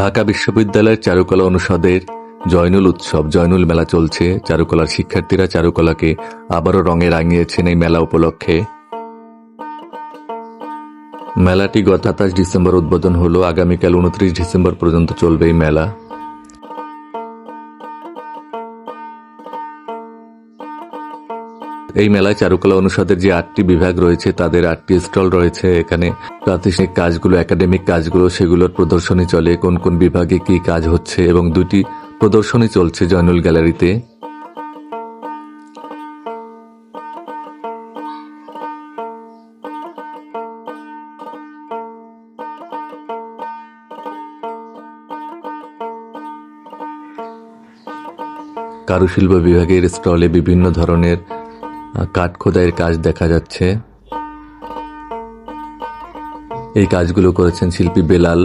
ঢাকা বিশ্ববিদ্যালয়ের চারুকলা অনুষদের জয়নুল উৎসব জয়নুল মেলা চলছে। চারুকলার শিক্ষার্থীরা চারুকলাকে আবারও রঙে রাঙিয়েছেন এই মেলা উপলক্ষে। মেলাটি গত ২৭ ডিসেম্বর উদ্বোধন হলো। আগামীকাল ২৯ ডিসেম্বর পর্যন্ত চলবে এই মেলা। এই মেলায় চারুকলা অনুষদের যে ৮টি বিভাগ রয়েছে তাদের ৮টি স্টল রয়েছে। এখানে প্রাতিষ্ঠানিক কাজগুলো, একাডেমিক কাজগুলো, সেগুলোর প্রদর্শনী চলে, কোন কোন বিভাগে কি কাজ হচ্ছে, এবং ২টি প্রদর্শনী চলছে জয়নুল গ্যালারিতে। কারুশিল্প বিভাগের স্টলে বিভিন্ন ধরনের কাঠ খোদাইয়ের কাজ দেখা যাচ্ছে। এই কাজগুলো করেছেন শিল্পী বেলাল।